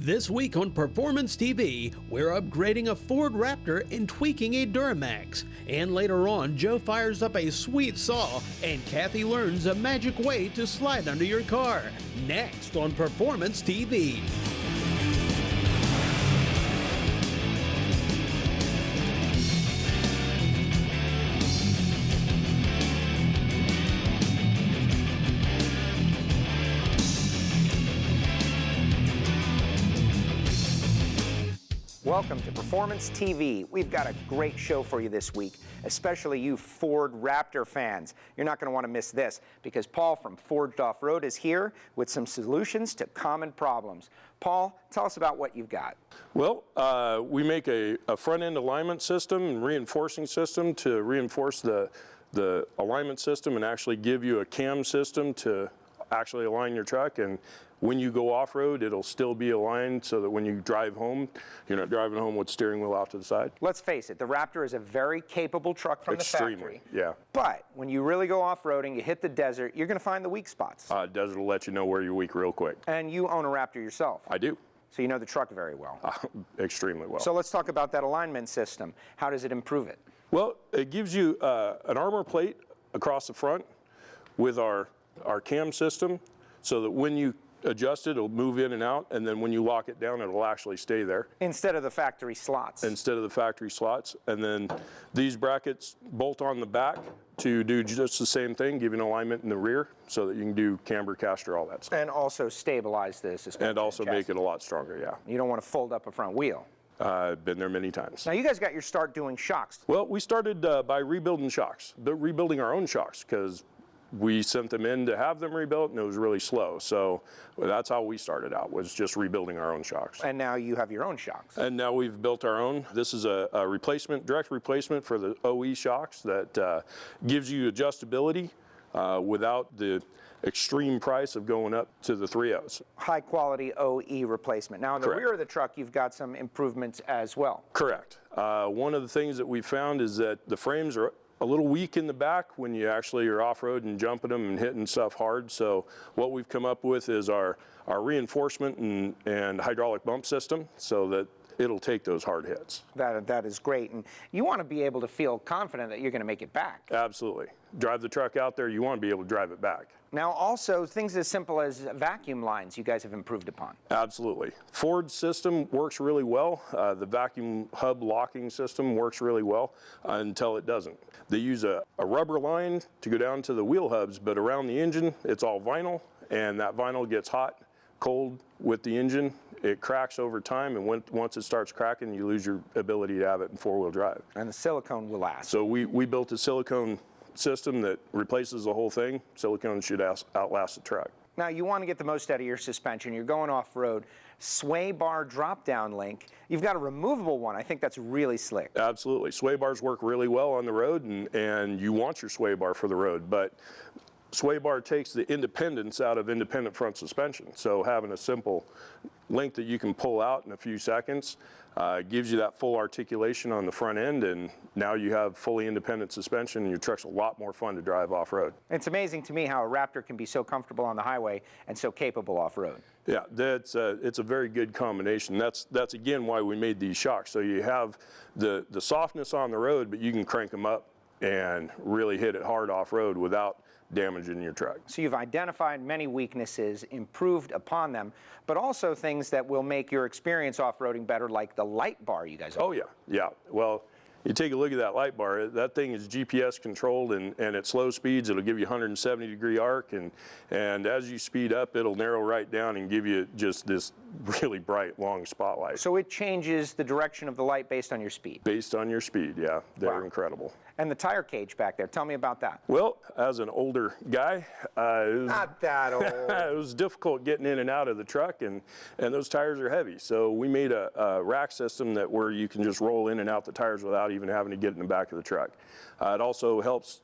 This week on Performance TV, we're upgrading a Ford Raptor and tweaking a Duramax. And later on, Joe fires up a sweet saw and Kathy learns a magic way to slide under your car. Next on Performance TV. Welcome to Performance TV. We've got a great show for you this week, especially you Ford Raptor fans. You're not going to want to miss this because Paul from Forged Off-Road is here with some solutions to common problems. Paul, tell us about what you've got. Well, we make a front-end alignment system and reinforcing system to reinforce the alignment system and actually give you a cam system to actually align your truck, and when you go off-road, it'll still be aligned so that when you drive home, you're not driving home with steering wheel off to the side. Let's face it, the Raptor is a very capable truck from the factory. Extremely, yeah. But when you really go off-roading, you hit the desert, you're going to find the weak spots. Desert will let you know where you're weak real quick. And you own a Raptor yourself. I do. So you know the truck very well. Extremely well. So let's talk about that alignment system. How does it improve it? Well, it gives you an armor plate across the front with our cam system so that when you adjust it, it'll move in and out, and then when you lock it down, it'll actually stay there. Instead of the factory slots. Instead of the factory slots. And then these brackets bolt on the back to do just the same thing, giving alignment in the rear so that you can do camber, caster, all that stuff. And also stabilize the suspension. And also make it a lot stronger, yeah. You don't want to fold up a front wheel. I've been there many times. Now you guys got your start doing shocks. Well, we started by rebuilding shocks, rebuilding our own shocks, because we sent them in to have them rebuilt, and it was really slow. So that's how we started out, was just rebuilding our own shocks. And now you have your own shocks. And now we've built our own. This is a replacement, direct replacement for the OE shocks that gives you adjustability without the extreme price of going up to the 3.0s. High quality OE replacement. Now in the rear of the truck, you've got some improvements as well. Correct. One of the things that we found is that the frames are a little weak in the back when you actually are off-road and jumping them and hitting stuff hard. So what we've come up with is our reinforcement and hydraulic bump system so that it'll take those hard hits. That is great. And you want to be able to feel confident that you're going to make it back. Absolutely. Drive the truck out there, you want to be able to drive it back. Now also, things as simple as vacuum lines you guys have improved upon. Absolutely. Ford's system works really well. The vacuum hub locking system works really well until it doesn't. They use a rubber line to go down to the wheel hubs, but around the engine, it's all vinyl, and that vinyl gets hot, cold with the engine. It cracks over time, and once it starts cracking, you lose your ability to have it in four-wheel drive. And the silicone will last. So we built a silicone system that replaces the whole thing. Silicone should outlast the truck. Now you want to get the most out of your suspension. You're going off-road. Sway bar drop-down link. You've got a removable one. I think that's really slick. Absolutely. Sway bars work really well on the road, and you want your sway bar for the road, but sway bar takes the independence out of independent front suspension. So having a simple link that you can pull out in a few seconds gives you that full articulation on the front end, and now you have fully independent suspension, and your truck's a lot more fun to drive off-road. It's amazing to me how a Raptor can be so comfortable on the highway and so capable off-road. Yeah, it's a very good combination. That's again why we made these shocks. So you have the softness on the road, but you can crank them up and really hit it hard off-road without damaging your truck. So you've identified many weaknesses, improved upon them, but also things that will make your experience off-roading better, like the light bar you guys have. Oh yeah, yeah. Well, you take a look at that light bar, that thing is GPS controlled, and at slow speeds it'll give you 170-degree arc, and as you speed up it'll narrow right down and give you just this really bright long spotlight. So it changes the direction of the light based on your speed? Based on your speed, yeah. They're incredible. And the tire cage back there, tell me about that. Well, as an older guy, not that old. It was difficult getting in and out of the truck, and those tires are heavy. So we made a rack system where you can just roll in and out the tires without even having to get in the back of the truck. It also helps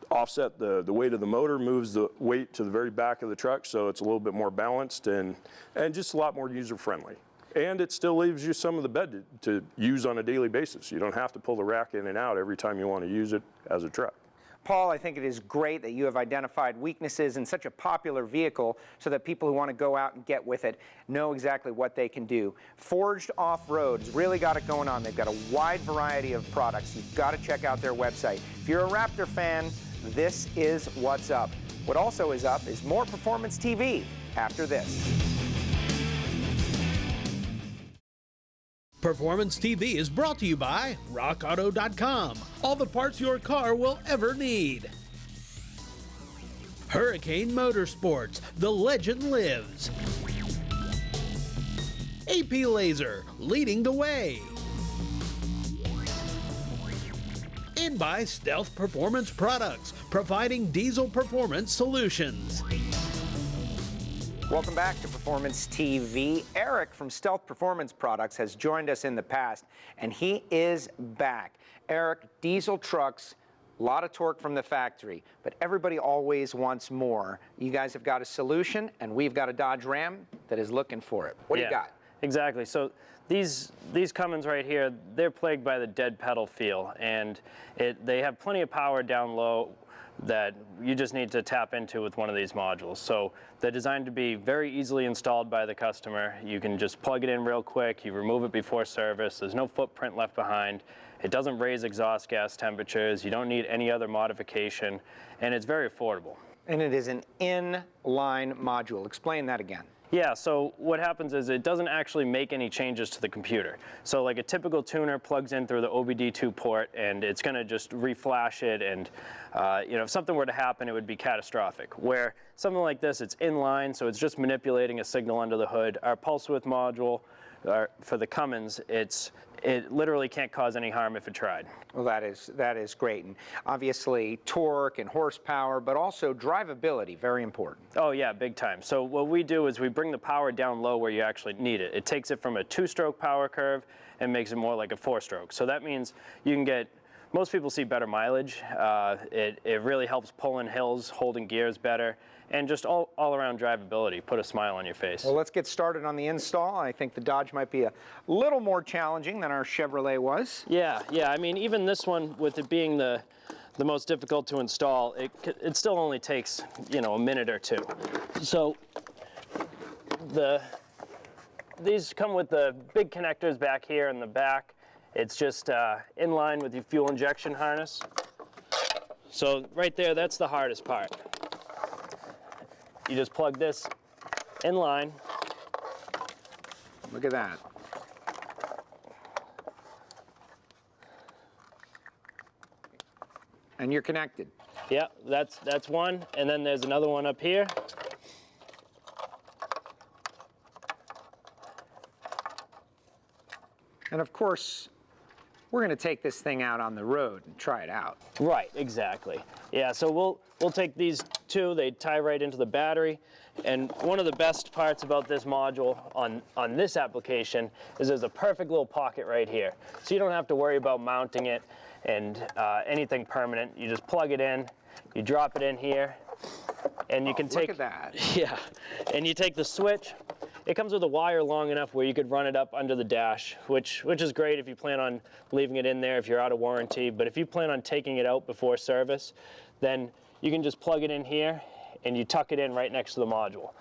offset the weight of the motor, moves the weight to the very back of the truck, so it's a little bit more balanced and just a lot more user-friendly. And it still leaves you some of the bed to use on a daily basis. You don't have to pull the rack in and out every time you want to use it as a truck. Paul, I think it is great that you have identified weaknesses in such a popular vehicle so that people who want to go out and get with it know exactly what they can do. Forged Off-Road has really got it going on. They've got a wide variety of products. You've got to check out their website. If you're a Raptor fan, this is what's up. What also is up is more Performance TV after this. Performance TV is brought to you by RockAuto.com. All the parts your car will ever need. Hurricane Motorsports, the legend lives. AP Laser, leading the way. And by Stealth Performance Products, providing diesel performance solutions. Welcome back to Performance TV. Eric from Stealth Performance Products has joined us in the past, and he is back. Eric, diesel trucks, a lot of torque from the factory, but everybody always wants more. You guys have got a solution, and we've got a Dodge Ram that is looking for it. What do you got? Exactly. So these Cummins right here, they're plagued by the dead pedal feel, and they have plenty of power down low that you just need to tap into with one of these modules. So they're designed to be very easily installed by the customer. You can just plug it in real quick, you remove it before service, there's no footprint left behind, it doesn't raise exhaust gas temperatures, you don't need any other modification, and it's very affordable. And it is an in-line module. Explain that again. Yeah, so what happens is it doesn't actually make any changes to the computer. So like a typical tuner plugs in through the OBD2 port and it's gonna just reflash it, and you know, if something were to happen, it would be catastrophic. Where something like this, it's inline, so it's just manipulating a signal under the hood. Our pulse width module, for the Cummins, it literally can't cause any harm if it tried. Well, that is great, and obviously torque and horsepower, but also drivability, very important. Oh yeah, big time. So what we do is we bring the power down low where you actually need it. It takes it from a 2-stroke power curve and makes it more like a 4-stroke. So that means you can get, most people see better mileage. It really helps pulling hills, holding gears better, and just all around drivability. Put a smile on your face. Well, let's get started on the install. I think the Dodge might be a little more challenging than our Chevrolet was. Yeah. I mean, even this one, with it being the most difficult to install, it still only takes, you know, a minute or two. So these come with the big connectors back here in the back. It's just in line with your fuel injection harness. So right there, that's the hardest part. You just plug this in line. Look at that. And you're connected. Yeah, that's one, and then there's another one up here. And of course, we're going to take this thing out on the road and try it out. Right, exactly. Yeah, so we'll take these two, they tie right into the battery, and one of the best parts about this module on this application is there's a perfect little pocket right here. So you don't have to worry about mounting it and anything permanent. You just plug it in, you drop it in here, and you can take— look at that. Yeah, and you take the switch. It comes with a wire long enough where you could run it up under the dash, which is great if you plan on leaving it in there if you're out of warranty. But if you plan on taking it out before service, then you can just plug it in here and you tuck it in right next to the module.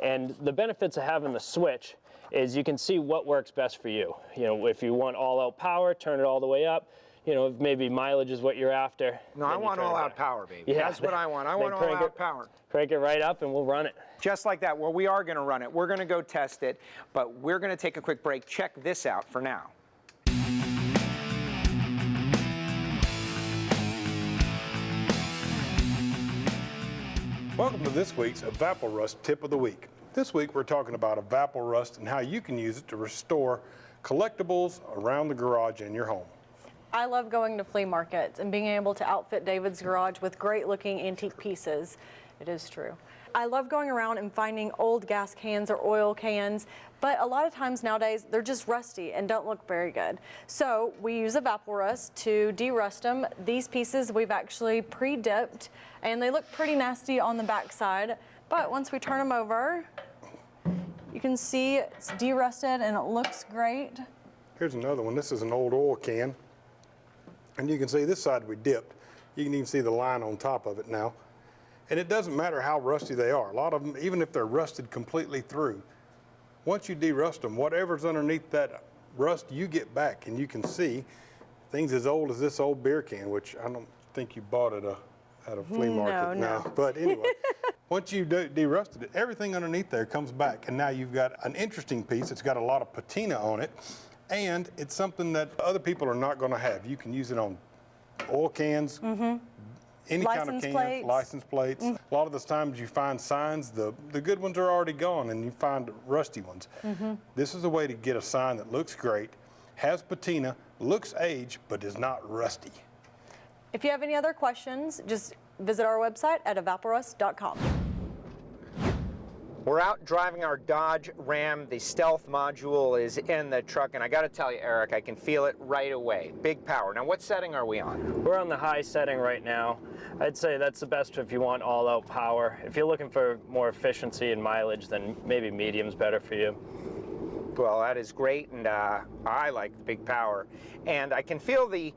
And the benefits of having the switch is you can see what works best for you. You know, if you want all-out power, turn it all the way up. You know, if maybe mileage is what you're after. No, I want all-out power, baby. Yeah, that's what I want. I want all-out power. Crank it right up and we'll run it. Just like that. Well, we are going to run it. We're going to go test it, but we're going to take a quick break. Check this out for now. Welcome to this week's Evaporust Tip of the Week. This week we're talking about Evaporust and how you can use it to restore collectibles around the garage in your home. I love going to flea markets and being able to outfit David's garage with great looking antique pieces. It is true. I love going around and finding old gas cans or oil cans, but a lot of times nowadays they're just rusty and don't look very good. So we use Evaporust to de-rust them. These pieces we've actually pre-dipped and they look pretty nasty on the back side, but once we turn them over, you can see it's de-rusted and it looks great. Here's another one. This is an old oil can. And you can see this side we dipped. You can even see the line on top of it now. And it doesn't matter how rusty they are. A lot of them, even if they're rusted completely through, once you derust them, whatever's underneath that rust, you get back, and you can see things as old as this old beer can, which I don't think you bought at a flea market. No. But anyway, once you derusted it, everything underneath there comes back, and now you've got an interesting piece. It's got a lot of patina on it, and it's something that other people are not going to have. You can use it on oil cans, any kind of can, license plates. A lot of the times you find signs, the good ones are already gone, and you find rusty ones. This is a way to get a sign that looks great, has patina, looks aged, but is not rusty. If you have any other questions, just visit our website at evaporust.com. We're out driving our Dodge Ram. The stealth module is in the truck, and I got to tell you, Eric, I can feel it right away. Big power. Now, what setting are we on? We're on the high setting right now. I'd say that's the best if you want all-out power. If you're looking for more efficiency and mileage, then maybe medium's better for you. Well, that is great, and I like the big power. And I can feel the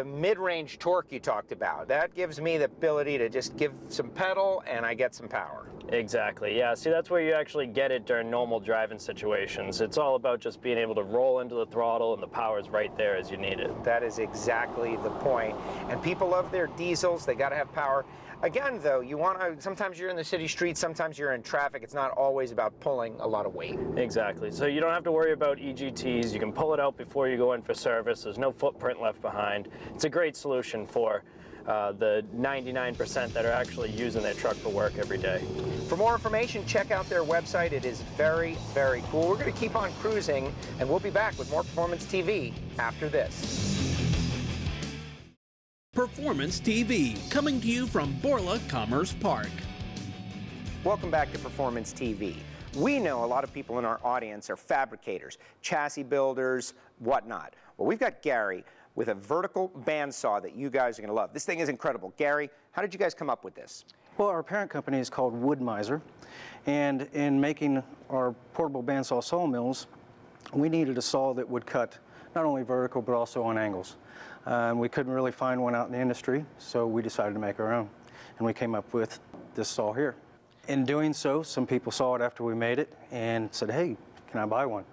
mid-range torque you talked about. That gives me the ability to just give some pedal, and I get some power. Exactly, yeah. See, that's where you actually get it during normal driving situations. It's all about just being able to roll into the throttle, and the power's right there as you need it. That is exactly the point. And people love their diesels. They got to have power. Again, though, you want to, sometimes you're in the city streets, sometimes you're in traffic. It's not always about pulling a lot of weight. Exactly. So you don't have to worry about EGTs. You can pull it out before you go in for service. There's no footprint left behind. It's a great solution for the 99% that are actually using their truck for work every day. For more information, check out their website. It is very, very cool. We're going to keep on cruising, and we'll be back with more Performance TV after this. Performance TV, coming to you from Borla Commerce Park. Welcome back to Performance TV. We know a lot of people in our audience are fabricators, chassis builders, whatnot. Well, we've got Gary with a vertical bandsaw that you guys are going to love. This thing is incredible. Gary, how did you guys come up with this? Well, our parent company is called WoodMizer, and in making our portable bandsaw sawmills, we needed a saw that would cut not only vertical but also on angles. We couldn't really find one out in the industry, so we decided to make our own, and we came up with this saw here. In doing so, some people saw it after we made it and said, hey, can I buy one?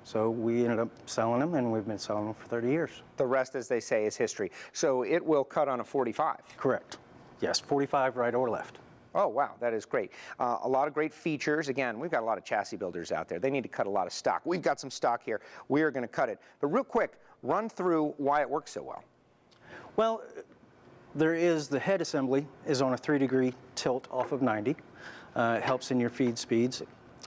So we ended up selling them, and we've been selling them for 30 years. The rest, as they say, is history. So it will cut on a 45. Correct. Yes, 45 right or left. Oh, wow, that is great. A lot of great features. Again, we've got a lot of chassis builders out there. They need to cut a lot of stock. We've got some stock here. We are going to cut it. But real quick, run through why it works so well. Well, the head assembly is on a 3-degree tilt off of 90. It helps in your feed speeds.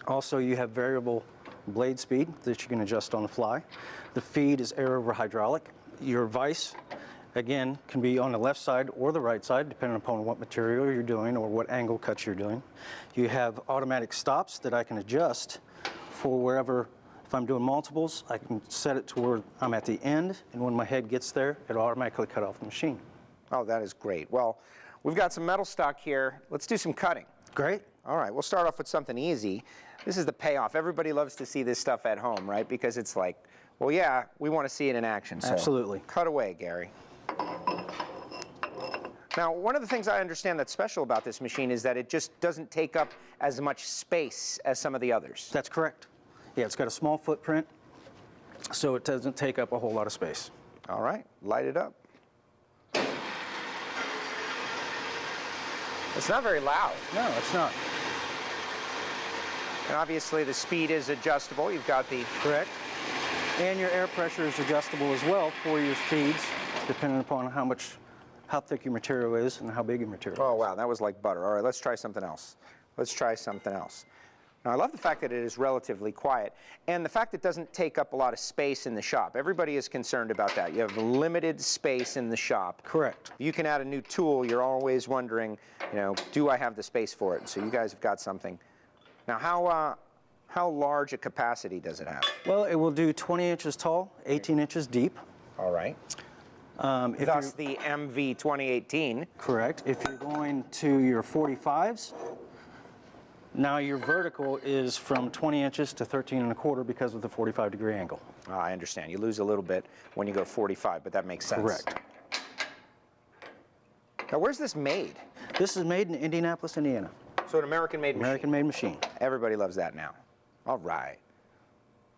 Also, you have variable blade speed that you can adjust on the fly. The feed is air over hydraulic. Your vise, again, can be on the left side or the right side, depending upon what material you're doing or what angle cuts you're doing. You have automatic stops that I can adjust for wherever. If I'm doing multiples, I can set it to where I'm at the end, and when my head gets there, it'll automatically cut off the machine. Oh, that is great. Well, we've got some metal stock here. Let's do some cutting. Great. All right, we'll start off with something easy. This is the payoff. Everybody loves to see this stuff at home, right? Because it's like, well, yeah, we want to see it in action. So absolutely. Cut away, Gary. Now, one of the things I understand that's special about this machine is that it just doesn't take up as much space as some of the others. That's correct. Yeah, it's got a small footprint, so it doesn't take up a whole lot of space. All right, light it up. It's not very loud. No, it's not. And obviously the speed is adjustable. You've got the... Correct. And your air pressure is adjustable as well for your feeds, depending upon how thick your material is and how big your material is. Oh, wow, that was like butter. All right, let's try something else. Let's try something else. Now, I love the fact that it is relatively quiet, and the fact it doesn't take up a lot of space in the shop. Everybody is concerned about that. You have limited space in the shop. Correct. You can add a new tool. You're always wondering, do I have the space for it? So you guys have got something. Now, how large a capacity does it have? Well, it will do 20 inches tall, 18 inches deep. All right. Thus the MV 2018. Correct. If you're going to your 45s, now your vertical is from 20 inches to 13 1/4 because of the 45-degree angle. I understand. You lose a little bit when you go 45, but that makes sense. Correct. Now, where's this made? This is made in Indianapolis, Indiana. So an American-made machine. American-made machine. Everybody loves that now. All right.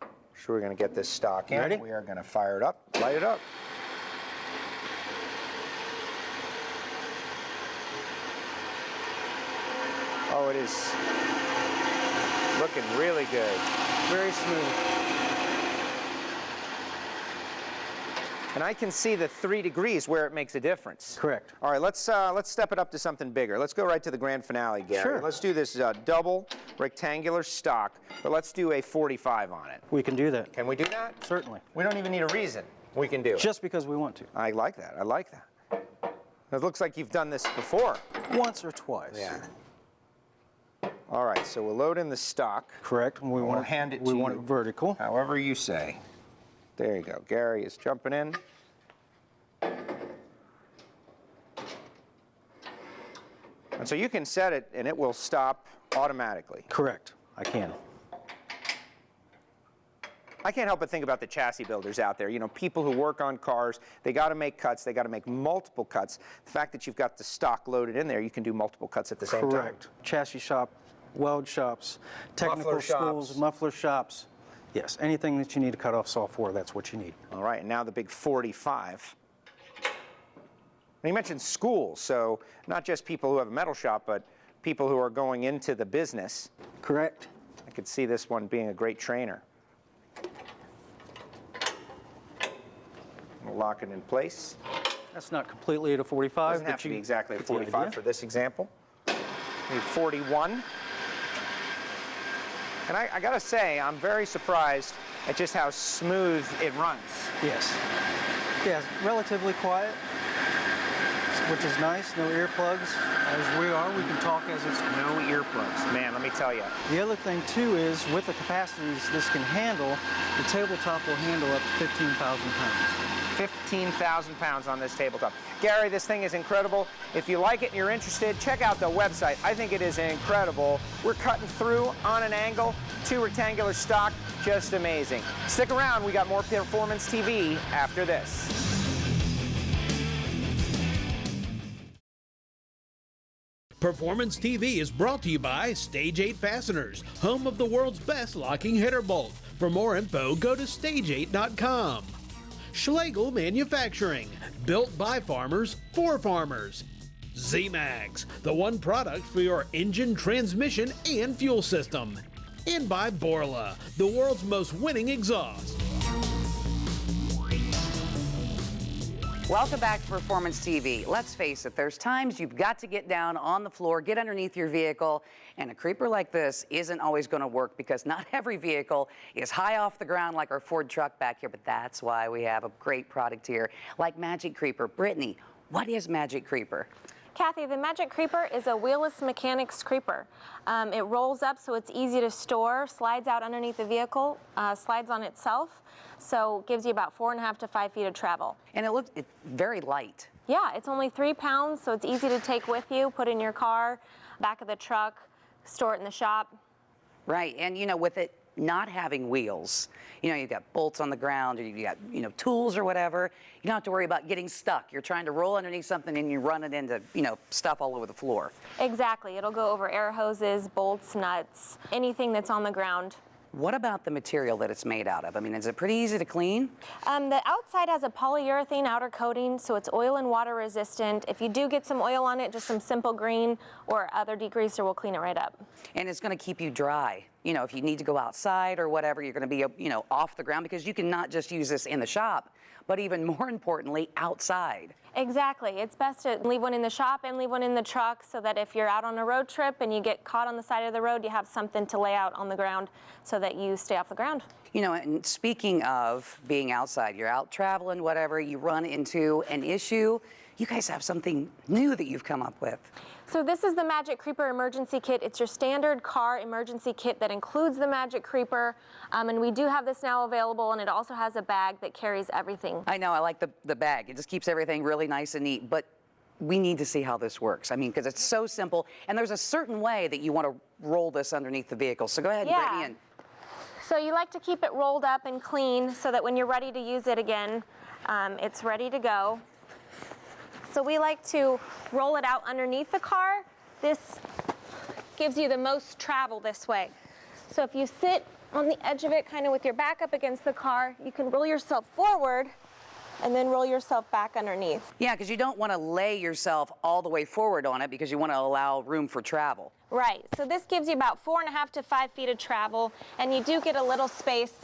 So we're going to get this stock in. Ready? We are going to fire it up, light it up. Oh, it is looking really good. Very smooth. And I can see the 3 degrees where it makes a difference. Correct. All right, let's step it up to something bigger. Let's go right to the grand finale, Gary. Sure. Let's do this double rectangular stock, but let's do a 45 on it. We can do that. Can we do that? Certainly. We don't even need a reason. We can do it. Just because we want to. I like that. I like that. It looks like you've done this before. Once or twice. Yeah. All right, so we'll load in the stock. Correct. And we We'll want it, hand it we to want you. it vertical. However you say. There you go. Gary is jumping in. And so you can set it and it will stop automatically. Correct. I can. I can't help but think about the chassis builders out there. You know, people who work on cars, they got to make cuts. They got to make multiple cuts. The fact that you've got the stock loaded in there, you can do multiple cuts at the same time. Correct. Chassis shop, weld shops, technical Muffler schools, shops. muffler shops. Yes, anything that you need to cut off saw for, that's what you need. All right, and now the big 45. And you mentioned schools, so not just people who have a metal shop, but people who are going into the business. Correct. I could see this one being a great trainer. We'll lock it in place. That's not completely at a 45. Doesn't but have to be you exactly a get the 45 idea. for this example. Need 41. And I gotta say, I'm very surprised at just how smooth it runs. Yes. Yes, relatively quiet, which is nice. No earplugs. As we are, we can talk as it's. No earplugs. Man, let me tell you. The other thing too is with the capacities this can handle, the tabletop will handle up to 15,000 pounds. 15,000 pounds on this tabletop. Gary, this thing is incredible. If you like it and you're interested, check out the website. I think it is incredible. We're cutting through on an angle, 2 rectangular stock, just amazing. Stick around, we got more Performance TV after this. Performance TV is brought to you by Stage 8 Fasteners, home of the world's best locking header bolt. For more info, go to stage8.com. Schlegel Manufacturing, built by farmers for farmers. Z-Max, the one product for your engine, transmission, and fuel system. And by Borla, the world's most winning exhaust. Welcome back to Performance TV. Let's face it, there's times you've got to get down on the floor, get underneath your vehicle, and a creeper like this isn't always going to work because not every vehicle is high off the ground like our Ford truck back here, but that's why we have a great product here like Magic Creeper. Brittany, what is Magic Creeper? Kathy, the Magic Creeper is a wheelless mechanics creeper. It rolls up so it's easy to store, slides out underneath the vehicle, slides on itself, so gives you about 4.5 to 5 feet of travel. And it's very light. Yeah, it's only 3 pounds, so it's easy to take with you, put in your car, back of the truck, store it in the shop. Right, and you know, with it not having wheels, you know, you've got bolts on the ground, or you got, you know, tools or whatever, you don't have to worry about getting stuck. You're trying to roll underneath something and you run it into, you know, stuff all over the floor. Exactly, it'll go over air hoses, bolts, nuts, anything that's on the ground. What about the material that it's made out of? I mean, is it pretty easy to clean? The outside has a polyurethane outer coating, so it's oil and water resistant. If you do get some oil on it, just some simple green or other degreaser will clean it right up. And it's going to keep you dry. You know, if you need to go outside or whatever, you're going to be, you know, off the ground, because you can not just use this in the shop, but even more importantly, outside. Exactly. It's best to leave one in the shop and leave one in the truck so that if you're out on a road trip and you get caught on the side of the road, you have something to lay out on the ground so that you stay off the ground. You know, and speaking of being outside, you're out traveling, whatever, you run into an issue, you guys have something new that you've come up with. So this is the Magic Creeper Emergency Kit. It's your standard car emergency kit that includes the Magic Creeper, and we do have this now available, and it also has a bag that carries everything. I know, I like the bag. It just keeps everything really nice and neat, but we need to see how this works. I mean, because it's so simple, and there's a certain way that you want to roll this underneath the vehicle. So go ahead and bring me in. So you like to keep it rolled up and clean so that when you're ready to use it again, it's ready to go. So we like to roll it out underneath the car. This gives you the most travel this way. So if you sit on the edge of it, kind of with your back up against the car, you can roll yourself forward and then roll yourself back underneath. Yeah, because you don't want to lay yourself all the way forward on it because you want to allow room for travel. Right, so this gives you about 4.5 to 5 feet of travel, and you do get a little space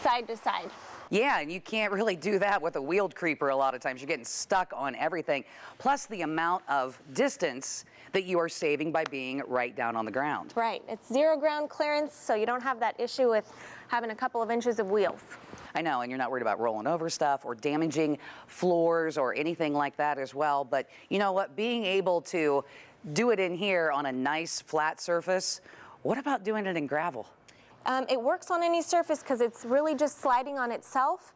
side to side. Yeah, and you can't really do that with a wheeled creeper a lot of times. You're getting stuck on everything. Plus the amount of distance that you are saving by being right down on the ground. Right, it's 0 ground clearance, so you don't have that issue with having a couple of inches of wheels. I know, and you're not worried about rolling over stuff or damaging floors or anything like that as well. But you know what? Being able to do it in here on a nice flat surface, what about doing it in gravel? It works on any surface because it's really just sliding on itself.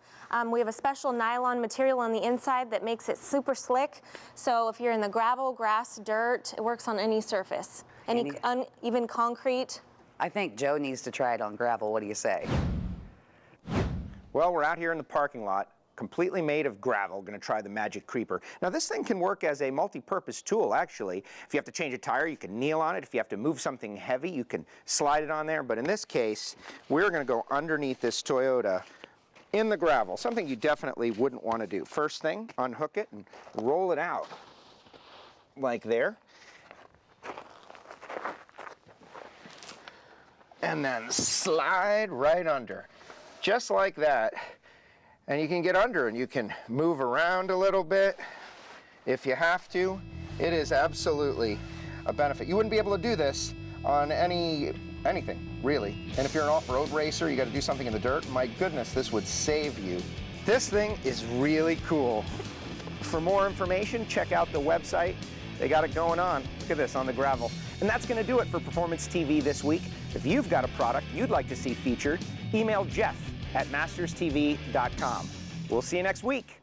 We have a special nylon material on the inside that makes it super slick. So if you're in the gravel, grass, dirt, it works on any surface. Any uneven concrete. I think Joe needs to try it on gravel. What do you say? Well, we're out here in the parking lot, completely made of gravel, going to try the Magic Creeper. Now, this thing can work as a multi-purpose tool, actually. If you have to change a tire, you can kneel on it. If you have to move something heavy, you can slide it on there. But in this case, we're going to go underneath this Toyota in the gravel, something you definitely wouldn't want to do. First thing, unhook it and roll it out like there. And then slide right under, just like that. And you can get under and you can move around a little bit if you have to. It is absolutely a benefit. You wouldn't be able to do this on anything, really. And if you're an off-road racer, you got to do something in the dirt, my goodness, this would save you. This thing is really cool. For more information, check out the website. They got it going on. Look at this on the gravel. And that's going to do it for Performance TV this week. If you've got a product you'd like to see featured, email Jeff at masterstv.com. We'll see you next week.